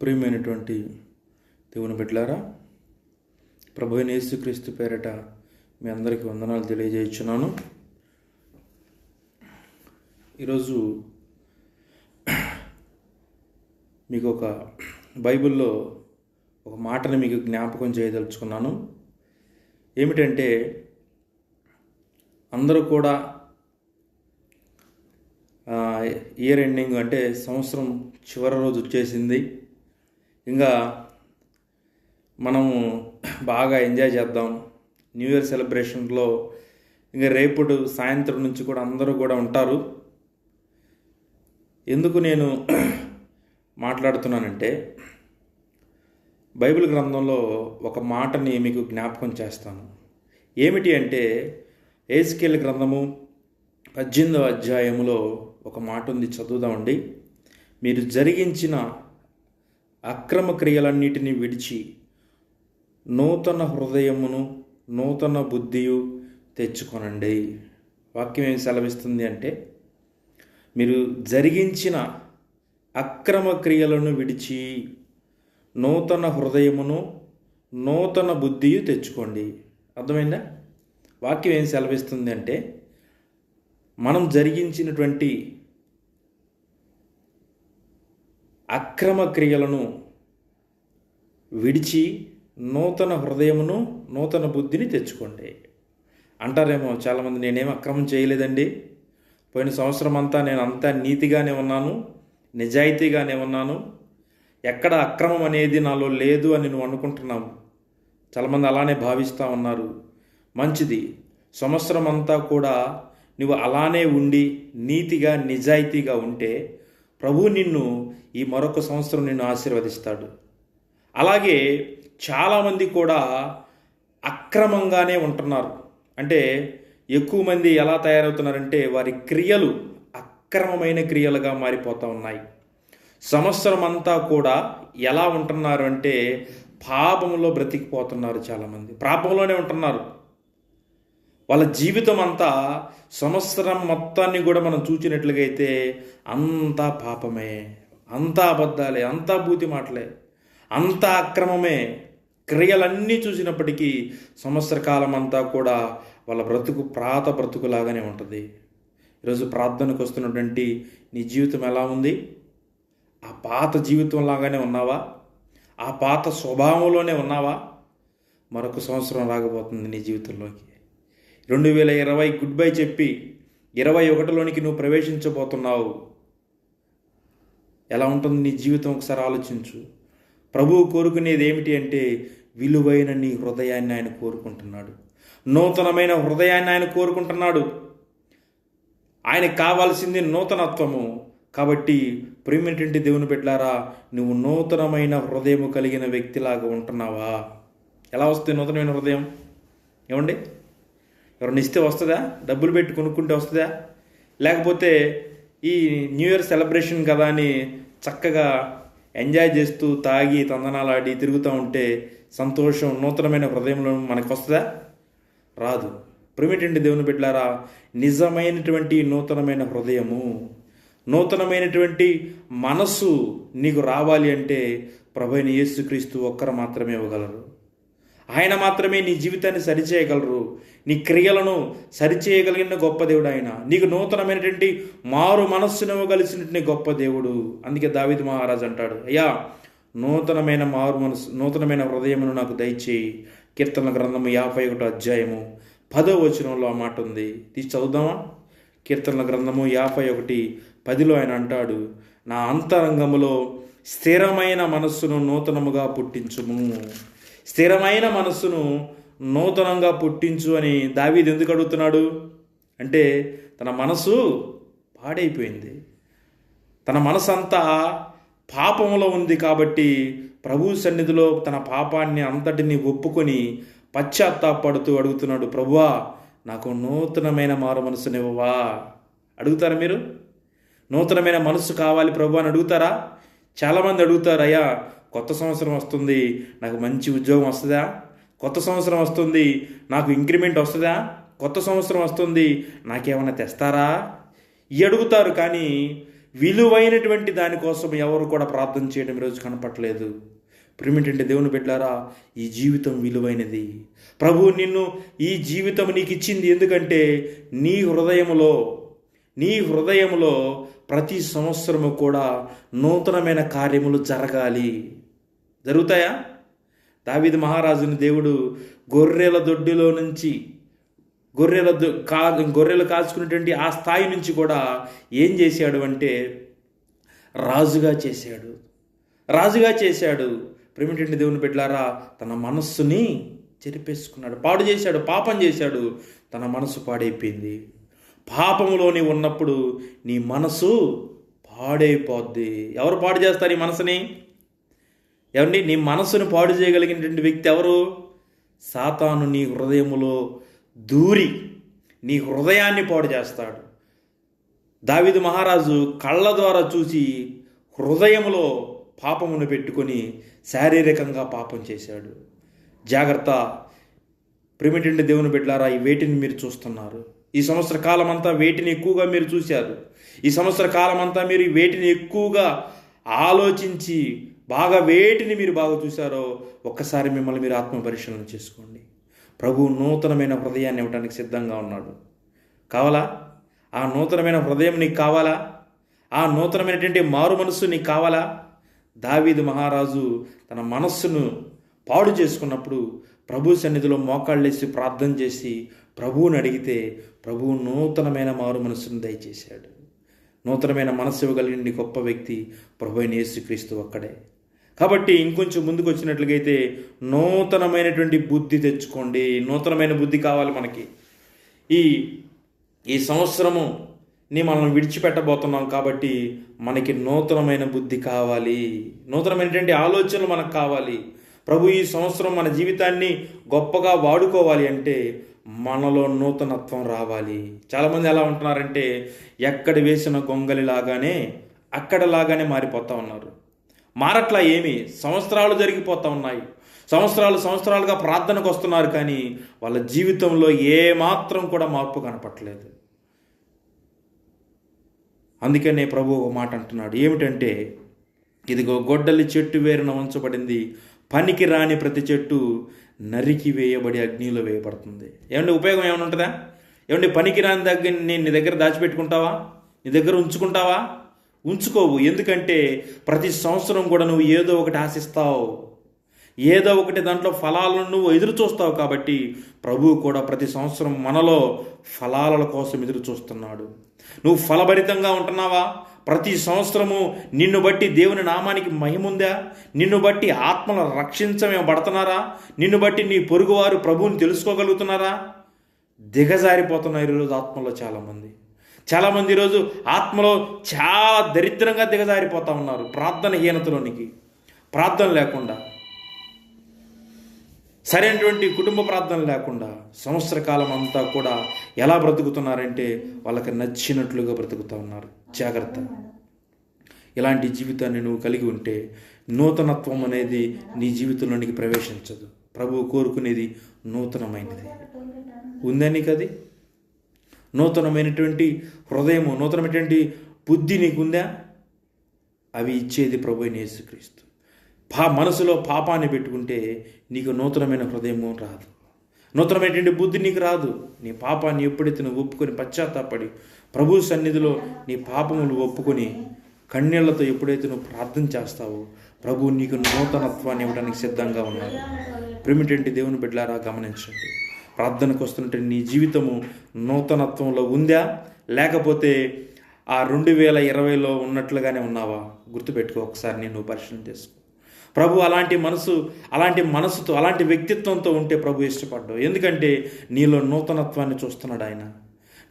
ప్రియమైనటువంటి దేవుని బిడ్డలారా, ప్రభు అయిన యేసుక్రీస్తు పేరిట మీ అందరికీ వందనాలు తెలియజేస్తున్నాను. ఈరోజు మీకు ఒక బైబిల్లో ఒక మాటని మీకు జ్ఞాపకం చేయదలుచుకున్నాను. ఏమిటంటే, అందరూ కూడా ఇయర్ ఎండింగ్ అంటే సంవత్సరం చివరి రోజు వచ్చేసింది. ఇంకా మనము బాగా ఎంజాయ్ చేద్దాం. న్యూ ఇయర్ సెలబ్రేషన్లో ఇంకా రేపటి సాయంత్రం నుంచి కూడా అందరూ కూడా ఉంటారు. ఎందుకు నేను మాట్లాడుతున్నానంటే, బైబిల్ గ్రంథంలో ఒక మాటని మీకు జ్ఞాపకం చేస్తాను. ఏమిటి అంటే, ఎహెజ్కేలు గ్రంథము 18వ అధ్యాయములో ఒక మాట ఉంది, చదువుదామండి. మీరు జరిగించిన అక్రమ క్రియలన్నిటినీ విడిచి నూతన హృదయమును నూతన బుద్ధియు తెచ్చుకొనండి. వాక్యం ఏం సెలవిస్తుంది అంటే, మీరు జరిగించిన అక్రమ క్రియలను విడిచి నూతన హృదయమును నూతన బుద్ధియు తెచ్చుకోండి. అర్థమైందా? వాక్యం ఏం సెలవిస్తుంది అంటే, మనం జరిగించినటువంటి అక్రమ క్రియలను విడిచి నూతన హృదయమును నూతన బుద్ధిని తెచ్చుకోండి. అంటారేమో చాలామంది, నేనేం అక్రమం చేయలేదండి, పోయిన సంవత్సరం అంతా నేను అంతా నీతిగానే ఉన్నాను, నిజాయితీగానే ఉన్నాను, ఎక్కడ అక్రమం అనేది నాలో లేదు అని నువ్వు అనుకుంటున్నావు. చాలామంది అలానే భావిస్తూ ఉన్నారు. మంచిది, సంవత్సరం అంతా కూడా నువ్వు అలానే ఉండి నీతిగా నిజాయితీగా ఉంటే ప్రభువు నిన్ను ఈ మరొక సంవత్సరం నిన్ను ఆశీర్వదిస్తాడు. అలాగే చాలామంది కూడా అక్రమంగానే ఉంటున్నారు. అంటే ఎక్కువ మంది ఎలా తయారవుతున్నారంటే, వారి క్రియలు అక్రమమైన క్రియలుగా మారిపోతూ ఉన్నాయి. సంవత్సరం అంతా కూడా ఎలా ఉంటున్నారు అంటే, పాపంలో బ్రతికిపోతున్నారు. చాలామంది పాపంలోనే ఉంటున్నారు. వాళ్ళ జీవితం అంతా, సంవత్సరం మొత్తాన్ని కూడా మనం చూసినట్లుగా అయితే అంతా పాపమే, అంతా అబద్ధాలే, అంతా బూతి మాటలే, అంతా అక్రమమే. క్రియలన్నీ చూసినప్పటికీ సంవత్సర కాలం అంతా కూడా వాళ్ళ బ్రతుకు ప్రాత బ్రతుకులాగానే ఉంటుంది. ఈరోజు ప్రార్థనకు వస్తున్నటువంటి నీ జీవితం ఎలా ఉంది? ఆ పాత జీవితం లాగానే ఉన్నావా? ఆ పాత స్వభావంలోనే ఉన్నావా? మరొక సంవత్సరం రాకపోతుంది నీ జీవితంలోకి. 2020 గుడ్ బై చెప్పి 2021లోనికి నువ్వు ప్రవేశించబోతున్నావు. ఎలా ఉంటుంది నీ జీవితం? ఒకసారి ఆలోచించు. ప్రభువు కోరుకునేది ఏమిటి అంటే, విలువైన నీ హృదయాన్ని ఆయన కోరుకుంటున్నాడు. నూతనమైన హృదయాన్ని ఆయన కోరుకుంటున్నాడు. ఆయనకు కావాల్సింది నూతనత్వము. కాబట్టి ప్రియమైనటువంటి దేవుని బిడ్డలారా, నువ్వు నూతనమైన హృదయము కలిగిన వ్యక్తిలాగా ఉంటున్నావా? ఎలా వస్తుంది నూతనమైన హృదయం? ఏమండి, ఎవరిని ఇస్తే వస్తుందా? డబ్బులు పెట్టి కొనుక్కుంటే వస్తుందా? లేకపోతే ఈ న్యూ ఇయర్ సెలబ్రేషన్ కదా అని చక్కగా ఎంజాయ్ చేస్తూ తాగి తందనాలాడి తిరుగుతూ ఉంటే సంతోషం నూతనమైన హృదయంలో మనకు వస్తుందా? రాదు. ప్రియమైనటువంటి దేవుని బిడ్డలారా, నిజమైనటువంటి నూతనమైన హృదయము, నూతనమైనటువంటి మనస్సు నీకు రావాలి అంటే ప్రభువైన యేసుక్రీస్తు ఒక్కరు మాత్రమే ఇవ్వగలరు. ఆయన మాత్రమే నీ జీవితాన్ని సరిచేయగలరు. నీ క్రియలను సరిచేయగలిగిన గొప్ప దేవుడు ఆయన. నీకు నూతనమైనటువంటి మారు మనస్సును ఇవ్వగలిసినటువంటి గొప్ప దేవుడు. అందుకే దావీదు మహారాజు అంటాడు, అయ్యా, నూతనమైన మారు మనసు, నూతనమైన హృదయమును నాకు దయచేయి. కీర్తనల గ్రంథము 51వ అధ్యాయము 10వ వచనంలో ఆ మాట ఉంది. తీసి చదువుదామా? కీర్తనల గ్రంథము 51:10 ఆయన అంటాడు, నా అంతరంగములో స్థిరమైన మనస్సును నూతనముగా పుట్టించుము. స్థిరమైన మనస్సును నూతనంగా పుట్టించు అని దావీదు ఎందుకు అడుగుతున్నాడు అంటే, తన మనసు పాడైపోయింది. తన మనసు అంతా పాపంలో ఉంది. కాబట్టి ప్రభు సన్నిధిలో తన పాపాన్ని అంతటిని ఒప్పుకొని పశ్చాత్తాపడుతూ అడుగుతున్నాడు, ప్రభువా, నాకు నూతనమైన మారు మనసునివ్వవా? అడుగుతారా మీరు? నూతనమైన మనసు కావాలి ప్రభు అని అడుగుతారా? చాలామంది అడుగుతారు, అయ్యా, కొత్త సంవత్సరం వస్తుంది, నాకు మంచి ఉద్యోగం వస్తుందా? కొత్త సంవత్సరం వస్తుంది, నాకు ఇంక్రిమెంట్ వస్తుందా? కొత్త సంవత్సరం వస్తుంది, నాకేమైనా తెస్తారా? అడుగుతారు. కానీ విలువైనటువంటి దానికోసం ఎవరు కూడా ప్రార్థన చేయడం ఈరోజు కనపట్లేదు. ప్రేమేంటంటే దేవుని బిడ్డలారా, ఈ జీవితం విలువైనది. ప్రభువు నిన్ను ఈ జీవితం నీకు ఇచ్చింది ఎందుకంటే నీ హృదయంలో ప్రతి సంవత్సరము కూడా నూతనమైన కార్యములు జరగాలి. జరుగుతాయా? దావీదు మహారాజుని దేవుడు గొర్రెల దొడ్డిలో నుంచి గొర్రెలు కాచుకునేటువంటి ఆ స్థాయి నుంచి కూడా ఏం చేశాడు అంటే రాజుగా చేశాడు. ప్రేమేంటంటే దేవుని బిడ్డలారా, తన మనస్సుని చెరిపేసుకున్నాడు, పాడు చేశాడు, పాపం చేశాడు, తన మనసు పాడైపోయింది. పాపములోని ఉన్నప్పుడు నీ మనసు పాడైపోద్ది. ఎవరు పాడు చేస్తారు ఈ మనసుని? ఏమండి, నీ మనసును పాడు చేయగలిగినటువంటి వ్యక్తి ఎవరు? సాతాను నీ హృదయములో దూరి నీ హృదయాన్ని పాడు చేస్తాడు. దావీదు మహారాజు కళ్ళ ద్వారా చూసి హృదయములో పాపమును పెట్టుకొని శారీరకంగా పాపం చేశాడు. జాగ్రత్త. ప్రేమేంటంటే దేవుని బిడ్డలారా, ఈ వేటిని మీరు చూస్తున్నారు. ఈ సంవత్సర కాలం అంతా వేటిని ఎక్కువగా మీరు చూశారు. ఈ సంవత్సర కాలం అంతా మీరు వేటిని ఎక్కువగా ఆలోచించి వేటిని మీరు బాగా చూశారో ఒక్కసారి మిమ్మల్ని మీరు ఆత్మ పరిశీలన చేసుకోండి. ప్రభువు నూతనమైన హృదయాన్ని ఇవ్వడానికి సిద్ధంగా ఉన్నాడు. కావాలా? ఆ నూతనమైన హృదయం నీకు కావాలా? ఆ నూతనమైనటువంటి మారు మనస్సు నీకు కావాలా? దావీదు మహారాజు తన మనస్సును పాడు చేసుకున్నప్పుడు ప్రభు సన్నిధిలో మోకాళ్ళేసి ప్రార్థన చేసి ప్రభువుని అడిగితే ప్రభువు నూతనమైన మారు మనస్సును దయచేశాడు. నూతనమైన మనస్సు ఇవ్వగలిగిన గొప్ప వ్యక్తి ప్రభు అయిన యేసుక్రీస్తు ఒక్కడే. కాబట్టి ఇంకొంచెం ముందుకు వచ్చినట్లుగైతే నూతనమైనటువంటి బుద్ధి తెచ్చుకోండి. నూతనమైన బుద్ధి కావాలి మనకి. ఈ సంవత్సరము మనం విడిచిపెట్టబోతున్నాం కాబట్టి మనకి నూతనమైన బుద్ధి కావాలి, నూతనమైనటువంటి ఆలోచనలు మనకు కావాలి. ప్రభు ఈ సంవత్సరం మన జీవితాన్ని గొప్పగా వాడుకోవాలి అంటే మనలో నూతనత్వం రావాలి. చాలామంది ఎలా ఉంటున్నారంటే ఎక్కడ వేసిన గొంగలిలాగానే అక్కడలాగానే మారిపోతూ ఉన్నారు. మారట్లా ఏమి, సంవత్సరాలు జరిగిపోతూ ఉన్నాయి. సంవత్సరాలుగా ప్రార్థనకు వస్తున్నారు కానీ వాళ్ళ జీవితంలో ఏమాత్రం కూడా మార్పు కనపట్లేదు. అందుకనే ప్రభు ఒక మాట అంటున్నాడు. ఏమిటంటే, ఇదిగో గొడ్డలి చెట్టు వేరున ఉంచబడింది, పనికి రాని ప్రతి చెట్టు నరికి వేయబడి అగ్నిలో వేయబడుతుంది. ఏమంటే ఉపయోగం ఏమైనా ఉంటుందా? ఏమంటే పనికి రాని దగ్గర నీ దగ్గర దాచిపెట్టుకుంటావా? నీ దగ్గర ఉంచుకుంటావా? ఉంచుకోవు. ఎందుకంటే ప్రతి సంవత్సరం కూడా నువ్వు ఏదో ఒకటి ఆశిస్తావు, ఏదో ఒకటి దాంట్లో ఫలాలను నువ్వు ఎదురు చూస్తావు. కాబట్టి ప్రభువు కూడా ప్రతి సంవత్సరం మనలో ఫలాల కోసం ఎదురు చూస్తున్నాడు. నువ్వు ఫలభరితంగా ఉంటున్నావా? ప్రతి సంవత్సరము నిన్ను బట్టి దేవుని నామానికి మహిముందా? నిన్ను బట్టి ఆత్మలు రక్షించబడుతున్నారా? నిన్ను బట్టి నీ పొరుగువారు ప్రభువుని తెలుసుకోగలుగుతున్నారా? దిగజారిపోతున్నారు ఈరోజు ఆత్మలో చాలామంది ఈరోజు ఆత్మలో చాలా దరిద్రంగా దిగజారిపోతూ ఉన్నారు. ప్రార్థనహీనతలోనికి, ప్రార్థన లేకుండా, సరైనటువంటి కుటుంబ ప్రార్థన లేకుండా సంవత్సర కాలం అంతా కూడా ఎలా బ్రతుకుతున్నారంటే వాళ్ళకి నచ్చినట్లుగా బ్రతుకుతూ ఉన్నారు. జాగ్రత్త. ఇలాంటి జీవితాన్ని నువ్వు కలిగి ఉంటే నూతనత్వం అనేది నీ జీవితంలోనికి ప్రవేశించదు. ప్రభువు కోరుకునేది నూతనమైనది. ఉందా నీకు అది? నూతనమైనటువంటి హృదయము, నూతనమైనటువంటి బుద్ధి నీకుందా? అవి ఇచ్చేది ప్రభు అయిన యేసుక్రీస్తు. మనసులో పాపాన్ని పెట్టుకుంటే నీకు నూతనమైన హృదయము రాదు, నూతనమైనటువంటి బుద్ధి నీకు రాదు. నీ పాపాన్ని ఎప్పుడైతే నువ్వు ఒప్పుకొని పశ్చాత్తాపడి ప్రభు సన్నిధిలో నీ పాపములు ఒప్పుకొని కన్నీళ్లతో ఎప్పుడైతే నువ్వు ప్రార్థన చేస్తావో ప్రభు నీకు నూతనత్వాన్ని ఇవ్వడానికి సిద్ధంగా ఉన్నాడు. ప్రేమేంటంటే దేవుని బిడ్డలారా, గమనించండి. ప్రార్థనకు వస్తున్నట్టు నీ జీవితము నూతనత్వంలో ఉందా, లేకపోతే ఆ 2020లో ఉన్నట్లుగానే ఉన్నావా? గుర్తుపెట్టుకో. ఒకసారి నేను పరిశీలన చేసుకో. ప్రభు అలాంటి మనసుతో, అలాంటి వ్యక్తిత్వంతో ఉంటే ప్రభు ఇష్టపడ్డావు. ఎందుకంటే నీలో నూతనత్వాన్ని చూస్తున్నాడు ఆయన.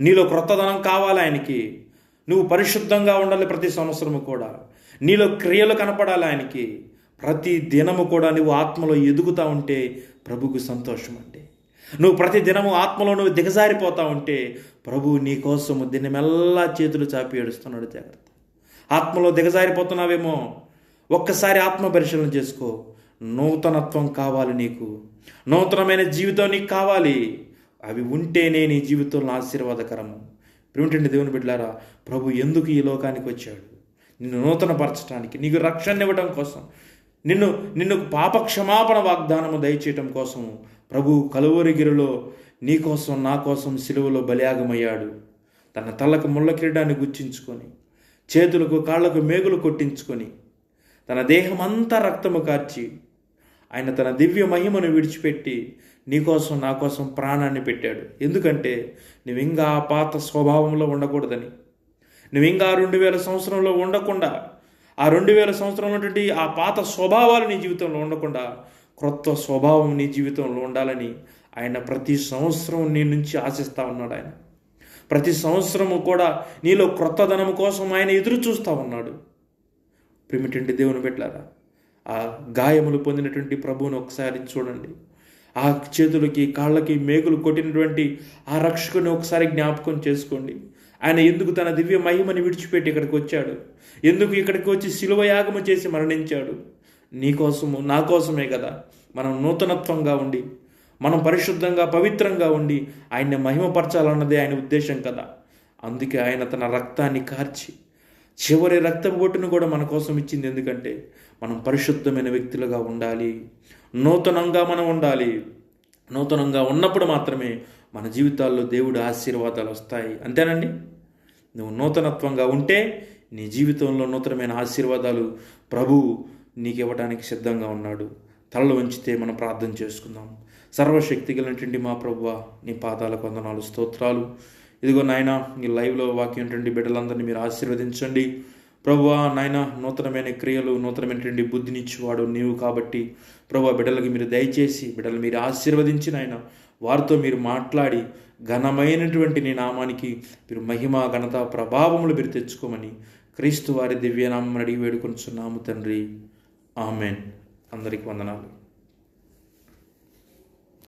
నీలో క్రొత్తదనం కావాలి ఆయనకి. నువ్వు పరిశుద్ధంగా ఉండాలి ప్రతి సంవత్సరము కూడా. నీలో క్రియలు కనపడాలి ఆయనకి. ప్రతి దినము కూడా నువ్వు ఆత్మలో ఎదుగుతూ ఉంటే ప్రభుకు సంతోషం అండి. నువ్వు ప్రతి దినము ఆత్మలో నువ్వు దిగజారిపోతా ఉంటే ప్రభువు నీ కోసము దినమెల్లా చేతులు చాపి ఏడుస్తున్నాడు. జాగ్రత్త. ఆత్మలో దిగజారిపోతున్నావేమో, ఒక్కసారి ఆత్మ పరిశీలన చేసుకో. నూతనత్వం కావాలి నీకు, నూతనమైన జీవితం నీకు కావాలి. అవి ఉంటేనే నీ జీవితంలో ఆశీర్వాదకరము. ప్రేమేంటంటే దేవుని బిడ్డలారా, ప్రభు ఎందుకు ఈ లోకానికి వచ్చాడు? నిన్ను నూతనపరచడానికి, నీకు రక్షణ ఇవ్వడం కోసం, నిన్ను నిన్ను పాప క్షమాపణ వాగ్దానము దయచేయటం కోసం ప్రభు కలువరిగిరిలో నీ కోసం నా కోసం సిలువలో బలియాగమయ్యాడు. తన తలకు ముళ్ళ కిరీటాన్ని గుచ్చించుకొని, చేతులకు కాళ్లకు మేకులు కొట్టించుకొని, తన దేహమంతా రక్తము కార్చి ఆయన తన దివ్య మహిమను విడిచిపెట్టి నీకోసం నా కోసం ప్రాణాన్ని పెట్టాడు. ఎందుకంటే నువ్వు ఇంకా ఆ పాత స్వభావంలో ఉండకూడదని, నువ్వు ఇంకా 2000 సంవత్సరంలో ఉండకుండా, ఆ 2000 సంవత్సరంలో ఉన్నటువంటి ఆ పాత స్వభావాలు నీ జీవితంలో ఉండకుండా క్రొత్త స్వభావం నీ జీవితంలో ఉండాలని ఆయన ప్రతి సంవత్సరం నీ నుంచి ఆశిస్తూ ఉన్నాడు. ఆయన ప్రతి సంవత్సరము కూడా నీలో క్రొత్తదనం కోసం ఆయన ఎదురు చూస్తూ ఉన్నాడు. ప్రిమిటండి దేవుని బిడ్డలారా, ఆ గాయములు పొందినటువంటి ప్రభువును ఒకసారి చూడండి. ఆ చేతులకి కాళ్ళకి మేకులు కొట్టినటువంటి ఆ రక్షకుని ఒకసారి జ్ఞాపకం చేసుకోండి. ఆయన ఎందుకు తన దివ్య మహిమని విడిచిపెట్టి ఇక్కడికి వచ్చాడు? ఎందుకు ఇక్కడికి వచ్చి శిలువ యాగము చేసి మరణించాడు? నీకోసము, నా కోసమే కదా. మనం నూతనత్వంగా ఉండి, మనం పరిశుద్ధంగా పవిత్రంగా ఉండి ఆయన్ని మహిమపరచాలన్నదే ఆయన ఉద్దేశం కదా. అందుకే ఆయన తన రక్తాన్ని కార్చి చివరి రక్తపు బొట్టును కూడా మన కోసం ఇచ్చింది. ఎందుకంటే మనం పరిశుద్ధమైన వ్యక్తులుగా ఉండాలి, నూతనంగా మనం ఉండాలి. నూతనంగా ఉన్నప్పుడు మాత్రమే మన జీవితాల్లో దేవుడి ఆశీర్వాదాలు వస్తాయి. అంతేనండి. నువ్వు నూతనత్వంగా ఉంటే నీ జీవితంలో నూతనమైన ఆశీర్వాదాలు ప్రభువు నీకు ఇవ్వడానికి సిద్ధంగా ఉన్నాడు. తలలు వంచితే మనం ప్రార్థన చేసుకుందాం. సర్వశక్తి కలిగినటువంటి మా ప్రభువా, నీ పాదాలకు వందనాలు, స్తోత్రాలు. ఇదిగో నాయన, ఈ లైవ్లో వాక్యం బిడ్డలందరినీ మీరు ఆశీర్వదించండి ప్రభువా. నాయన, నూతనమైన క్రియలు, నూతనమైనటువంటి బుద్ధినిచ్చేవాడు నీవు కాబట్టి ప్రభువా, బిడ్డలకి మీరు దయచేసి బిడ్డలు మీరు ఆశీర్వదించి నాయన వారితో మీరు మాట్లాడి ఘనమైనటువంటి నీ నామానికి మీరు మహిమ, ఘనత, ప్రభావములు మీరు తెచ్చుకోమని క్రీస్తు వారి దివ్యనామం అడిగి వేడుకొనుచున్నాము తండ్రి. ఆమెన్. అందరికీ వందనాలు.